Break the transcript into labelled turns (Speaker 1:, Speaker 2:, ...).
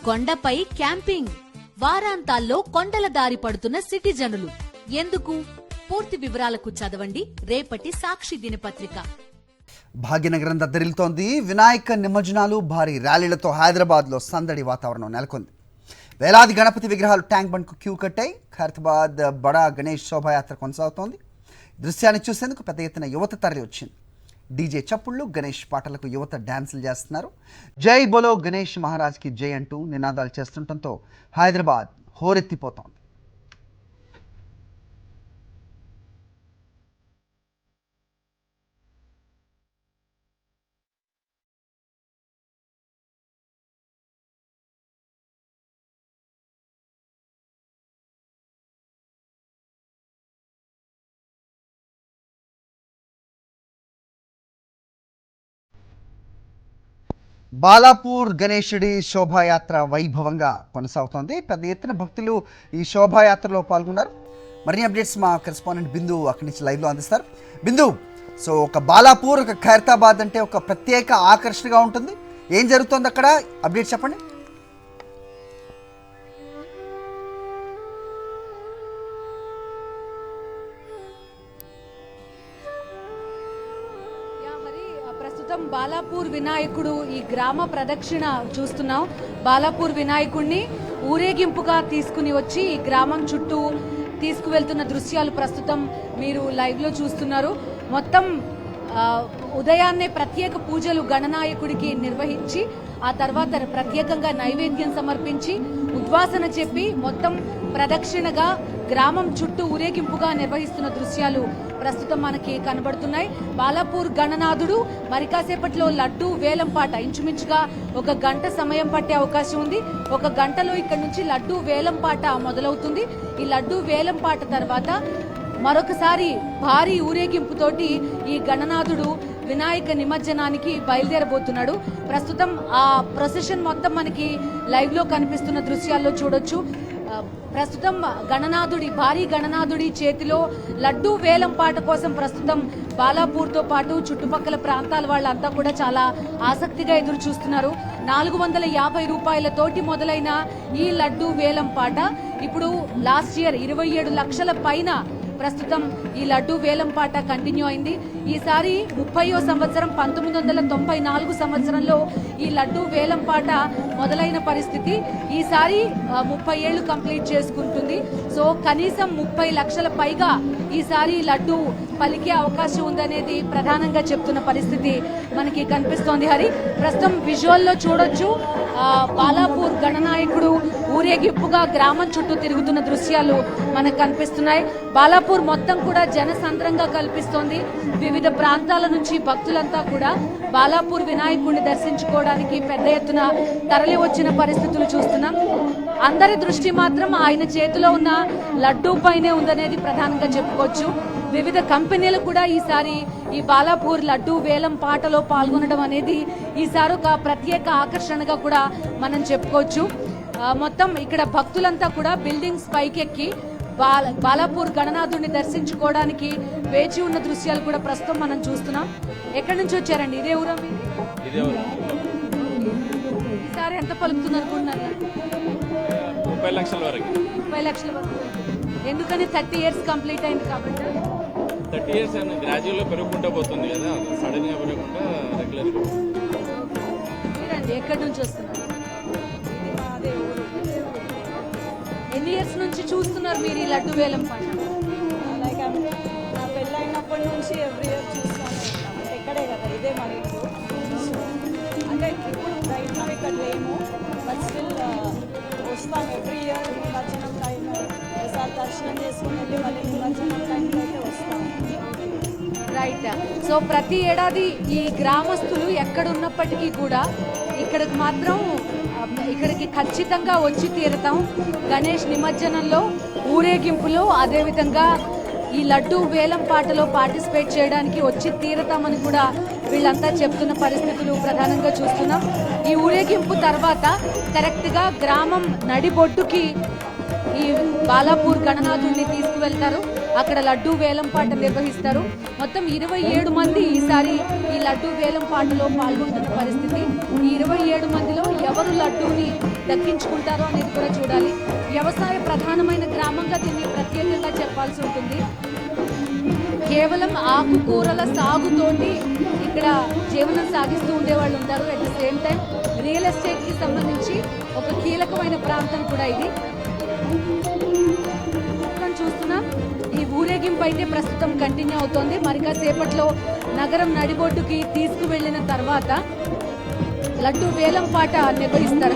Speaker 1: కొండపై క్యాంపింగ్, వారాంతాల్లో కొండల దారి పడుతున్న సిటిజనులు ఎందుకు? పూర్తి వివరాలకు చదవండి రేపటి సాక్షి దినపత్రిక.
Speaker 2: భాగ్యనగరం దద్దరిల్తోంది. వినాయక నిమజ్జనాలు, భారీ ర్యాలీలతో హైదరాబాద్లో సందడి వాతావరణం నెలకొంది. వేలాది గణపతి విగ్రహాలు ట్యాంక్ బండ్కు క్యూ కట్టాయి. ఖైరతాబాద్ బడా గణేష్ శోభాయాత్ర కొనసాగుతోంది. దృశ్యాన్ని చూసేందుకు పెద్ద ఎత్తున యువత తరలి వచ్చింది. డీజే చప్పుళ్ళు, గణేష్ పాటలకు యువత డ్యాన్సులు చేస్తున్నారు. జై బోలో గణేష్ మహారాజ్కి జై అంటూ నినాదాలు చేస్తుండటంతో హైదరాబాద్ హోరెత్తిపోతోంది. బాలాపూర్ గణేశుడి శోభాయాత్ర వైభవంగా కొనసాగుతోంది. పెద్ద ఎత్తున భక్తులు ఈ శోభాయాత్రలో పాల్గొన్నారు. మరిన్ని అప్డేట్స్ మా కరెస్పాండెంట్ బిందు అక్కడి నుంచి లైవ్లో అందిస్తారు. బిందు, సో ఒక బాలాపూర్, ఒక ఖైరతాబాద్ అంటే ఒక ప్రత్యేక ఆకర్షణగా ఉంటుంది. ఏం జరుగుతుంది అక్కడ? అప్డేట్స్ చెప్పండి.
Speaker 3: బాలాపూర్ వినాయకుడు ఈ గ్రామ ప్రదక్షిణ చూస్తున్నాం. బాలాపూర్ వినాయకుడిని ఊరేగింపుగా తీసుకుని వచ్చి ఈ గ్రామం చుట్టూ తీసుకువెళ్తున్న దృశ్యాలు ప్రస్తుతం మీరు లైవ్ లో చూస్తున్నారు. మొత్తం ఉదయాన్నే ప్రత్యేక పూజలు గణనాయకుడికి నిర్వహించి ఆ తర్వాత ప్రత్యేకంగా నైవేద్యం సమర్పించి ఉద్వాసన చెప్పి మొత్తం ప్రదక్షిణగా గ్రామం చుట్టూ ఊరేగింపుగా నిర్వహిస్తున్న దృశ్యాలు ప్రస్తుతం మనకి కనబడుతున్నాయి. బాలాపూర్ గణనాథుడు మరి కాసేపట్లో లడ్డూ వేలంపాట, ఇంచుమించుగా 1 గంట సమయం పట్టే అవకాశం ఉంది. 1 గంటలో ఇక్కడ నుంచి లడ్డూ వేలంపాట మొదలవుతుంది. ఈ లడ్డూ వేలంపాట తర్వాత మరొకసారి భారీ ఊరేగింపుతోటి ఈ గణనాథుడు వినాయక నిమజ్జనానికి బయలుదేరబోతున్నాడు. ప్రస్తుతం ఆ ప్రొసెషన్ మొత్తం మనకి లైవ్ లో కనిపిస్తున్న దృశ్యాల్లో చూడొచ్చు. ప్రస్తుతం భారీ గణనాథుడి చేతిలో లడ్డూ వేలం పాట కోసం ప్రస్తుతం బాలాపూర్తో పాటు చుట్టుపక్కల ప్రాంతాల వాళ్ళంతా కూడా చాలా ఆసక్తిగా ఎదురు చూస్తున్నారు. 450 రూపాయలతోటి మొదలైన ఈ లడ్డూ వేలం పాట ఇప్పుడు లాస్ట్ ఇయర్ 27 లక్షల పైన ప్రస్తుతం ఈ లడ్డూ వేలం పాట కంటిన్యూ అయింది. ఈసారి 30వ సంవత్సరం 1994 సంవత్సరంలో ఈ లడ్డూ వేలం పాట మొదలైన పరిస్థితి. ఈసారి 30 ఏళ్లు కంప్లీట్ చేసుకుంటుంది. సో కనీసం 30 లక్షల పైగా ఈసారి లడ్డూ పలికే అవకాశం ఉందనేది ప్రధానంగా చెప్తున్న పరిస్థితి మనకి కనిపిస్తోంది. హరి, ప్రస్తుతం విజువల్లో చూడొచ్చు బాలాపూర్ గణనాయకుడు ఊరేగింపుగా గ్రామం చుట్టూ తిరుగుతున్న దృశ్యాలు మనకు కనిపిస్తున్నాయి. బాలాపూర్ మొత్తం కూడా జనసంద్రంగా కల్పిస్తోంది. వివిధ ప్రాంతాల నుంచి భక్తులంతా కూడా బాలాపూర్ వినాయకుడిని దర్శించుకోవడానికి పెద్ద ఎత్తున తరలి వచ్చిన పరిస్థితులు చూస్తున్నాం. అందరి దృష్టి మాత్రం ఆయన చేతిలో ఉన్న లడ్డూ పైనే ఉందనేది ప్రధానంగా చెప్పుకోవచ్చు. వివిధ కంపెనీలు కూడా ఈసారి ఈ బాలాపూర్ లడ్డూ వేలం పాటలో పాల్గొనడం అనేది ఈసారి ఒక ప్రత్యేక ఆకర్షణగా కూడా మనం చెప్పుకోవచ్చు. మొత్తం ఇక్కడ భక్తులంతా కూడా బిల్డింగ్స్ పైకెక్కి బాలాపూర్ గణనాథుడిని దర్శించుకోవడానికి వేచి ఉన్న దృశ్యాలు కూడా ప్రస్తుతం మనం చూస్తున్నాం. ఎక్కడి నుంచి వచ్చారండి? ఇదే ఊరా మీరు? ఈసారి ఎంత పలుకుతుంది అనుకుంటున్నారు?
Speaker 4: 30 లక్షల వరకు.
Speaker 3: 30 లక్షల వరకు. ఎందుకని? 30 ఇయర్స్ కంప్లీట్ అయింది కాబట్టి.
Speaker 4: 30 ఇయర్స్ గ్రాడ్యువల్ గా పెరుగుకుంటూ పోతుంది కదా, సడన్ గా పెరగకుండా రెగ్యులర్.
Speaker 3: మీరండి ఎక్కడి నుంచి వస్తున్నారు? ఎన్ని ఇయర్స్ నుంచి చూస్తున్నారు మీరు ఈ లడ్డు వేలం పాట?
Speaker 5: లైక్ నా పెళ్ళైనప్పటి నుంచి ఎవ్రీ ఇయర్ చూస్తాను. ఎక్కడే కదా, ఇదే మన ఇల్లు. అంటే ఇప్పుడు రైట్ నా ఇక్కడ లేము, బట్ స్టిల్ వస్తాం ఎవ్రీ ఇయర్. నిమజ్జనం టైం ఒకసారి దర్శనం చేసుకుని వెళ్ళి మళ్ళీ నిమజ్జనం టైంలో అయితే వస్తాం.
Speaker 3: రైట్. సో ప్రతి ఏడాది ఈ గ్రామస్తులు ఎక్కడున్నప్పటికీ కూడా ఇక్కడికి ఖచ్చితంగా వచ్చి తీరుతాం. గణేష్ నిమజ్జనంలో, ఊరేగింపులో, అదేవిధంగా ఈ లడ్డూ వేలం పాటలో పార్టిసిపేట్ చేయడానికి వచ్చి తీరతామని కూడా వీళ్ళంతా చెప్తున్న పరిస్థితులు ప్రధానంగా చూస్తున్నాం. ఈ ఊరేగింపు తర్వాత కరెక్ట్గా గ్రామం నడిబొడ్డుకి ఈ బాలాపూర్ గణనాథుడిని తీసుకువెళ్తారు. అక్కడ లడ్డూ వేలం పాట నిర్వహిస్తారు. మొత్తం 27 మంది ఈసారి ఈ లడ్డూ వేలం పాటలో పాల్గొంటున్న పరిస్థితి. ఈ 27 మందిలో ఎవరు లడ్డూని దక్కించుకుంటారో అనేది కూడా చూడాలి. వ్యవసాయ ప్రధానమైన గ్రామంగా దీన్ని ప్రత్యేకంగా చెప్పాల్సి ఉంటుంది. కేవలం ఆకుకూరల సాగుతోటి ఇక్కడ జీవనం సాగిస్తూ ఉండేవాళ్ళు ఉంటారు. At the same time real estate కి సంబంధించి ఒక కీలకమైన ప్రాంతం కూడా ఇది. చూస్తున్నాం ఈ ఊరేగింపు అయితే ప్రస్తుతం కంటిన్యూ అవుతోంది. మరి కాసేపట్లో నగరం నడిబొడ్డుకి తీసుకువెళ్లిన తర్వాత లడ్డూ వేలం పాట నిర్వహిస్తారు.